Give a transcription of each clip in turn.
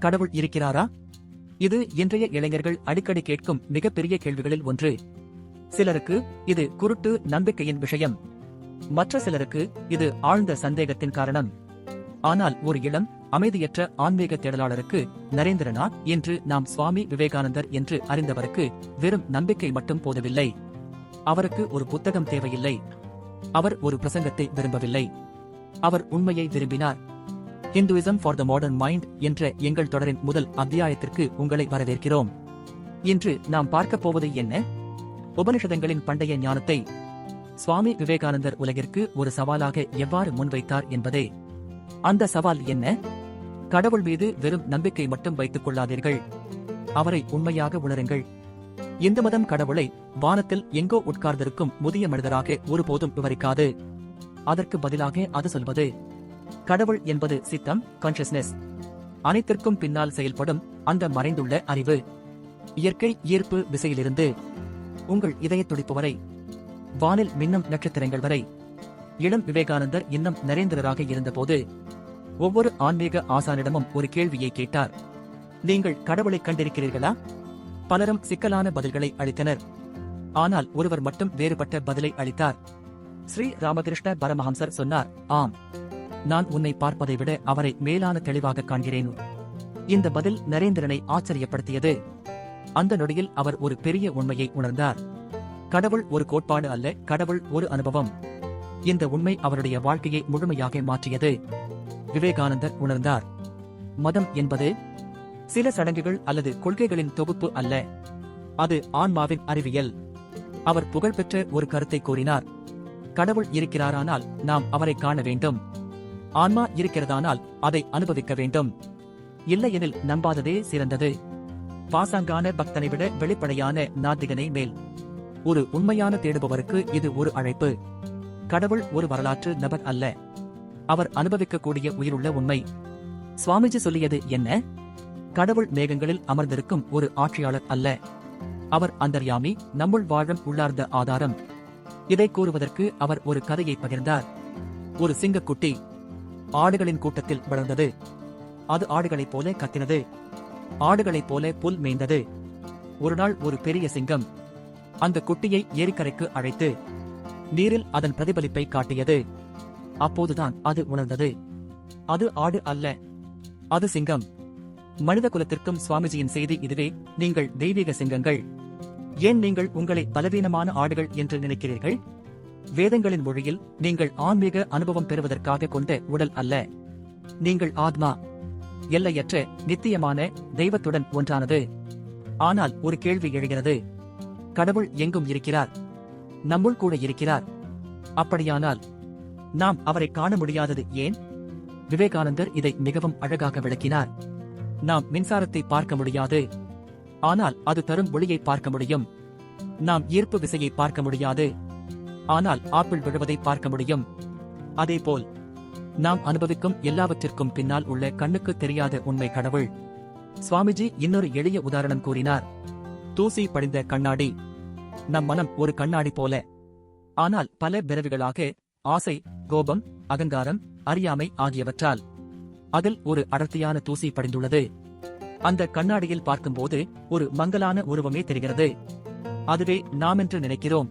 கடவுள் இருக்கிறாரா? இது இன்றைய இளைஞர்கள் அடிக்கடி கேட்கும் மிகப்பெரிய கேள்விகளில் ஒன்று. சிலருக்கு இது குருட்டு நம்பிக்கையின் விஷயம், மற்ற சிலருக்கு இது ஆழ்ந்த சந்தேகத்தின் காரணம். ஆனால் ஒரு இளம் அமைதியற்ற ஆன்மீக தேடலாளருக்கு, நரேந்திரநாத் என்று நாம் சுவாமி விவேகானந்தர் என்று அறிந்தவருக்கு வெறும் நம்பிக்கை மட்டும் போதவில்லை. அவருக்கு ஒரு புத்தகம் தேவையில்லை. அவர் ஒரு பிரசங்கத்தை விரும்பவில்லை. அவர் உண்மையை விரும்பினார். Hinduism for the modern mind என்ற எங்கள் தொடரின் முதல் அத்தியாயத்திற்கு உங்களை வரவேற்கிறோம். இன்று நாம் பார்க்கப் போவது என்ன? உபனிஷதங்களின் பண்டைய ஞானத்தை சுவாமி விவேகானந்தர் உலகிற்கு ஒரு சவாலாக எவ்வாறு முன்வைத்தார் என்பதே. அந்த சவால் என்ன? கடவுள் மீது வெறும் நம்பிக்கை மட்டும் வைத்துக் கொள்ளாதீர்கள், அவரை உண்மையாக உணருங்கள். இந்து மதம் கடவுளை வானத்தில் எங்கோ உட்கார்ந்திருக்கும் முதிய மனிதராக ஒருபோதும் விவரிக்காது. அதற்கு பதிலாக அது சொல்வது, கடவுள் என்பது சித்தம், கான்ஷியஸ்னஸ், அனைத்திற்கும் பின்னால் செயல்படும் அந்த மறைந்துள்ள அறிவு. இயற்கை ஈர்ப்பு விசையிலிருந்து உங்கள் இதய துடிப்பு வரை, வானில் மின்னும் நட்சத்திரங்கள் வரை. இளம் விவேகானந்தர் இன்னும் நரேந்திரராக இருந்தபோது ஒவ்வொரு ஆன்மீக ஆசானிடமும் ஒரு கேள்வியை கேட்டார். நீங்கள் கடவுளை கண்டிருக்கிறீர்களா? பலரும் சிக்கலான பதில்களை அளித்தனர். ஆனால் ஒருவர் மட்டும் வேறுபட்ட பதிலை அளித்தார். ஸ்ரீ ராமகிருஷ்ண பரமஹம்சர் சொன்னார், ஆம், நான் உன்னை பார்ப்பதை விட அவரை மேலான தெளிவாக காண்கிறேன். இந்த பதில் நரேந்திரனை ஆச்சரியப்படுத்தியது. அந்த நொடியில் அவர் ஒரு பெரிய உண்மையை உணர்ந்தார். கடவுள் ஒரு கோட்பாடு அல்ல, கடவுள் ஒரு அனுபவம். இந்த உண்மை அவருடைய வாழ்க்கையை முழுமையாக மாற்றியது. விவேகானந்தர் உணர்ந்தார், மதம் என்பது சில சடங்குகள் அல்லது கொள்கைகளின் தொகுப்பு அல்ல, அது ஆன்மாவின் அறிவியல். அவர் புகழ்பெற்ற ஒரு கருத்தை கூறினார், கடவுள் இருக்கிறாரானால் நாம் அவரை காண வேண்டும், ஆன்மா இருக்கிறதானால் அதை அனுபவிக்க வேண்டும், இல்லையெனில் நம்பாததே சிறந்தது. பாசாங்கான பக்தனை விட வெளிப்படையான நாத்திகனை மேல். ஒரு உண்மையான தேடுபவருக்கு இது ஒரு அழைப்பு. கடவுள் ஒரு வரலாற்று நபர் அல்ல, அவர் அனுபவிக்கக்கூடிய உயிருள்ள உண்மை. சுவாமிஜி சொல்லியது என்ன? கடவுள் மேகங்களில் அமர்ந்திருக்கும் ஒரு ஆட்சியாளர் அல்ல, அவர் அந்தர்யாமி, நம்முள் வாழும் உள்ளார்ந்த ஆதாரம். இதை கூறுவதற்கு அவர் ஒரு கதையை பகிர்ந்தார். ஒரு சிங்கக்குட்டி ஆடுகளின் கூட்டத்தில் வளர்ந்தது. அது ஆடுகளைப் போல கத்தினது, ஆடுகளைப் போல புல் மேய்ந்தது. ஒருநாள் ஒரு பெரிய சிங்கம் அந்த குட்டியை ஏரிக்கரைக்கு அழைத்து நீரில் அதன் பிரதிபலிப்பை காட்டியது. அப்போதுதான் அது உணர்ந்தது, அது ஆடு அல்ல, அது சிங்கம். மனித குலத்திற்கும் சுவாமிஜியின் செய்தி இதுவே, நீங்கள் தெய்வீக சிங்கங்கள். ஏன் நீங்கள் உங்களை பலவீனமான ஆடுகள் என்று நினைக்கிறீர்கள்? வேதங்களின் மொழியில் நீங்கள் ஆன்மீக அனுபவம் பெறுவதற்காக கொண்ட உடல் அல்ல, நீங்கள் ஆத்மா, எல்லையற்ற நித்தியமான தெய்வத்துடன் ஒன்றானது. ஆனால் ஒரு கேள்வி எழுகிறது, கடவுள் எங்கும் இருக்கிறார், நம்முள் கூட இருக்கிறார். அப்படியானால் நாம் அவரை காண முடியாதது ஏன்? விவேகானந்தர் இதை மிகவும் அழகாக விளக்கினார். நாம் மின்சாரத்தை பார்க்க முடியாது, ஆனால் அது தரும் ஒளியை பார்க்க முடியும். நாம் ஈர்ப்பு விசையை பார்க்க முடியாது, ஆனால் ஆப்பிள் விழுவதை பார்க்க முடியும். அதேபோல் நாம் அனுபவிக்கும் எல்லாவற்றிற்கும் பின்னால் உள்ள கண்ணுக்கு தெரியாத உண்மை கடவுள். சுவாமிஜி இன்னொரு எளிய உதாரணம் கூறினார். தூசி படிந்த கண்ணாடி. நம் மனம் ஒரு கண்ணாடி போல, ஆனால் பல பிறவிகளாக ஆசை, கோபம், அகங்காரம், அறியாமை ஆகியவற்றால் அதில் ஒரு அடர்த்தியான தூசி படிந்துள்ளது. அந்த கண்ணாடியில் பார்க்கும்போது ஒரு மங்கலான உருவமே தெரிகிறது, அதுவே நாம் என்று நினைக்கிறோம்.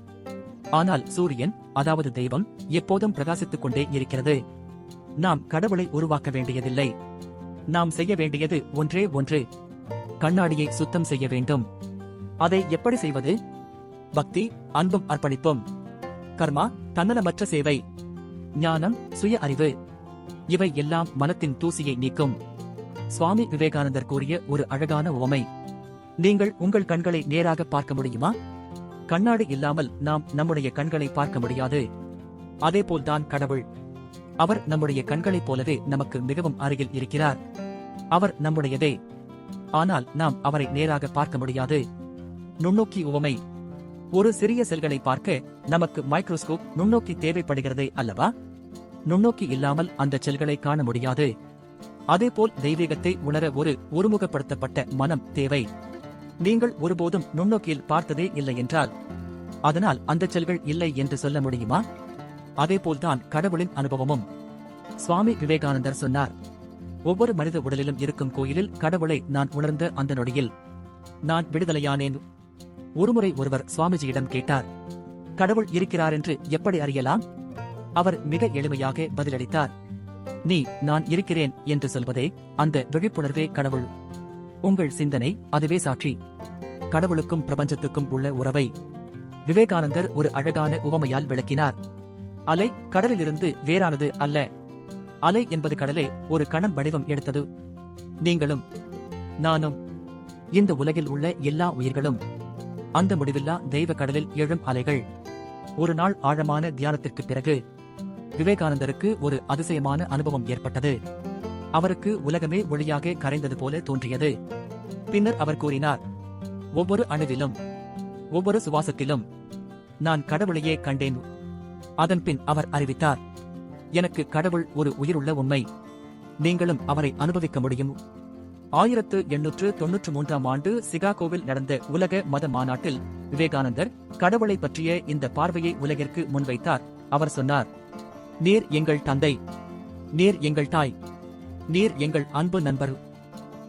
ஆனால் சூரியன், அதாவது தெய்வம், எப்போதும் பிரகாசித்துக் கொண்டே இருக்கிறது. நாம் கடவுளை உருவாக்க வேண்டியதில்லை, நாம் செய்ய வேண்டியது ஒன்றே ஒன்று, கண்ணாடியை சுத்தம் செய்ய வேண்டும். அதை எப்படி செய்வது? பக்தி, அன்பும் அர்ப்பணிப்பும், கர்மா, தன்னலமற்ற சேவை, ஞானம், சுய அறிவு, இவை எல்லாம் மனத்தின் தூசியை நீக்கும். சுவாமி விவேகானந்தர் கூறிய ஒரு அழகான உவமை. நீங்கள் உங்கள் கண்களை நேராக பார்க்க முடியுமா? கண்ணாடி இல்லாமல் நாம் நம்முடைய கண்களை பார்க்க முடியாது. அதேபோல்தான் கடவுள். அவர் நம்முடைய கண்களைப் போலவே நமக்கு மிகவும் அருகில் இருக்கிறார். அவர் நம்முடையதே, ஆனால் நாம் அவரை நேராக பார்க்க முடியாது. நுண்ணோக்கி உவமை. ஒரு சிறிய செல்களை பார்க்க நமக்கு மைக்ரோஸ்கோப் நுண்ணோக்கி தேவைப்படுகிறதே அல்லவா? நுண்ணோக்கி இல்லாமல் அந்த செல்களை காண முடியாது. அதேபோல் தெய்வீகத்தை உணர ஒரு ஒருமுகப்படுத்தப்பட்ட மனம் தேவை. நீங்கள் ஒருபோதும் நுண்ணோக்கியில் பார்த்ததே இல்லை என்றால் அதனால் அந்த செல்கள் இல்லை என்று சொல்ல முடியுமா? அதேபோல்தான் கடவுளின் அனுபவமும். சுவாமி விவேகானந்தர் சொன்னார், ஒவ்வொரு மனித உடலிலும் இருக்கும் கோயிலில் கடவுளை நான் உணர்ந்த அந்த நொடியில் நான் விடுதலையானேன். ஒருமுறை ஒருவர் சுவாமிஜியிடம் கேட்டார், கடவுள் இருக்கிறார் என்று எப்படி அறியலாம்? அவர் மிக எளிமையாக பதிலளித்தார், நீ நான் இருக்கிறேன் என்று சொல்வதே அந்த விழிப்புணர்வே கடவுள். உங்கள் சிந்தனை அதுவே சாட்சி. கடவுளுக்கும் பிரபஞ்சத்துக்கும் உள்ள உறவை விவேகானந்தர் ஒரு அழகான உவமையால் விளக்கினார். அலை கடலிலிருந்து வேறானது அல்ல. அலை என்பது கடலே ஒரு கணம் வடிவம் எடுத்தது. நீங்களும் நானும் இந்த உலகில் உள்ள எல்லா உயிர்களும் அந்த முடிவில்லா தெய்வ கடலில் எழும் அலைகள். ஒரு நாள் ஆழமான தியானத்திற்கு பிறகு விவேகானந்தருக்கு ஒரு அதிசயமான அனுபவம் ஏற்பட்டது. அவருக்கு உலகமே ஒளியாக கரைந்தது போல தோன்றியது. பின்னர் அவர் கூறினார், ஒவ்வொரு அணுவிலும் ஒவ்வொரு சுவாசத்திலும் நான் கடவுளையே கண்டேன். அதன்பின் அவர் அறிவித்தார், எனக்கு கடவுள் ஒரு உயிருள்ள உண்மை. நீங்களும் அவரை அனுபவிக்க முடியும். 1893ஆம் ஆண்டு சிகாகோவில் நடந்த உலக மத மாநாட்டில் விவேகானந்தர் கடவுளை பற்றிய இந்த பார்வையை உலகிற்கு முன்வைத்தார். அவர் சொன்னார், நீர் எங்கள் தந்தை, நீர் எங்கள் தாய், நீர் எங்கள் அன்பு நண்பர்.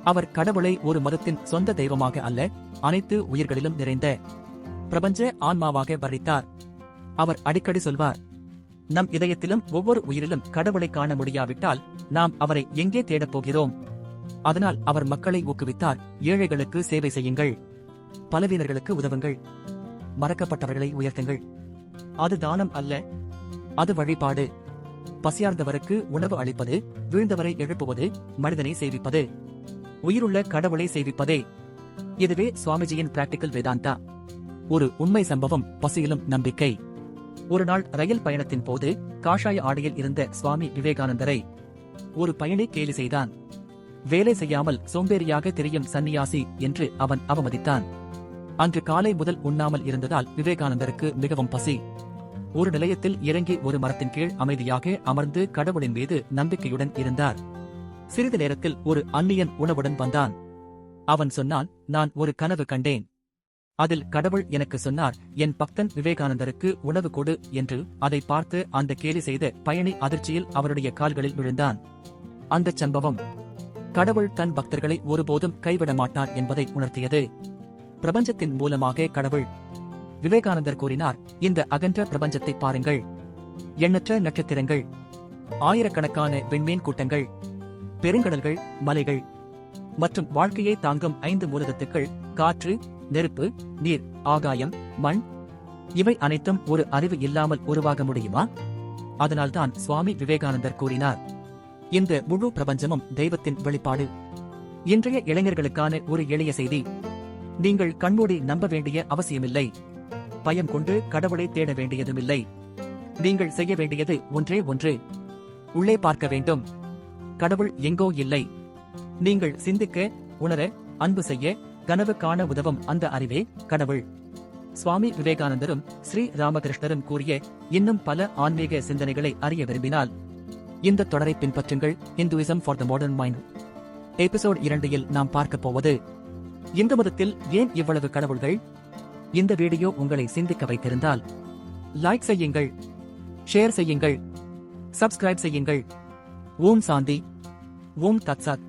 அவர் கடவுளை ஒரு மதத்தின் சொந்த தெய்வமாக அல்ல, அனைத்து உயிர்களிலும் நிறைந்த பிரபஞ்ச ஆன்மாவாக வர்ணித்தார். அவர் அடிக்கடி சொல்வார், நம் இதயத்திலும் ஒவ்வொரு உயிரிலும் கடவுளை காண முடியாவிட்டால் நாம் அவரை எங்கே தேடப் போகிறோம்? அதனால் அவர் மக்களை ஊக்குவித்தார், ஏழைகளுக்கு சேவை செய்யுங்கள், பலவீனர்களுக்கு உதவுங்கள், மறக்கப்பட்டவர்களை உயர்த்துங்கள். அது தானம் அல்ல, அது வழிபாடு. பசியார்ந்தவருக்கு உணவு அளிப்பது, வீழ்ந்தவரை எழுப்புவது, மனிதனை சேவிப்பது, உயிருள்ள கடவுளை சேவிப்பதே. இதுவே சுவாமிஜியின் பிராக்டிக்கல் வேதாந்தா. ஒரு உண்மை சம்பவம், பசியிலும் நம்பிக்கை. ஒரு நாள் ரயில் பயணத்தின் போது காஷாய ஆடையில் இருந்த சுவாமி விவேகானந்தரை ஒரு பயணி கேலி செய்தான். வேலை செய்யாமல் சோம்பேறியாக தெரியும் சந்நியாசி என்று அவன் அவமதித்தான். அன்று காலை முதல் உண்ணாமல் இருந்ததால் விவேகானந்தருக்கு மிகவும் பசி. ஒரு நிலையத்தில் இறங்கி ஒரு மரத்தின் கீழ் அமைதியாக அமர்ந்து கடவுளின் மீது நம்பிக்கையுடன் இருந்தார். சிறிது நேரத்தில் ஒரு அந்நியன் உணவுடன் வந்தான். அவன் சொன்னான், நான் ஒரு கனவு கண்டேன். அதில் கடவுள் எனக்கு சொன்னார், என் பக்தன் விவேகானந்தருக்கு உணவு கொடு என்று. அதை பார்த்து அந்த கேலி செய்த பயணி அதிர்ச்சியில் அவருடைய கால்களில் விழுந்தான். அந்த சம்பவம் கடவுள் தன் பக்தர்களை ஒருபோதும் கைவிட மாட்டார் என்பதை உணர்த்தியது. பிரபஞ்சத்தின் மூலமாக கடவுள். விவேகானந்தர் கூறினார், இந்த அகன்ற பிரபஞ்சத்தை பாருங்கள். எண்ணற்ற நட்சத்திரங்கள், ஆயிரக்கணக்கான விண்மீன் கூட்டங்கள், பெருங்கடல்கள், மலைகள் மற்றும் வாழ்க்கையை தாங்கும் 5 மூலதத்துக்கள், காற்று, நெருப்பு, நீர், ஆகாயம், மண். இவை அனைத்தும் ஒரு அறிவு இல்லாமல் உருவாக முடியுமா? அதனால்தான் சுவாமி விவேகானந்தர் கூறினார், இந்த முழு பிரபஞ்சமும் தெய்வத்தின் வெளிப்பாடு. இன்றைய இளைஞர்களுக்கான ஒரு எளிய செய்தி, நீங்கள் கண்மூடி நம்ப வேண்டிய அவசியமில்லை. பயம் கொண்டு கடவுளை தேட வேண்டியதுமில்லை. நீங்கள் செய்ய வேண்டியது ஒன்றே ஒன்று, உள்ளே பார்க்க வேண்டும். கடவுள் எங்கோ இல்லை. நீங்கள் சிந்திக்க, உணர, அன்பு செய்ய, கனவு காண உதவும் அந்த அறிவே கடவுள். சுவாமி விவேகானந்தரும் ஸ்ரீ ராமகிருஷ்ணரும் கூறிய இன்னும் பல ஆன்மீக சிந்தனைகளை அறிய விரும்பினால் இந்த தொடரை பின்பற்றுங்கள். Hinduism for the modern mind. Episode 2 நாம் பார்க்க போவது, இந்து மதத்தில் ஏன் இவ்வளவு கடவுள்கள்? இந்த வீடியோ உங்களை சிந்திக்க வைத்திருந்தால் லைக் செய்யுங்கள், ஷேர் செய்யுங்கள், சப்ஸ்கிரைப் செய்யுங்கள். ஓம் சாந்தி, ஓம் தத்சத்.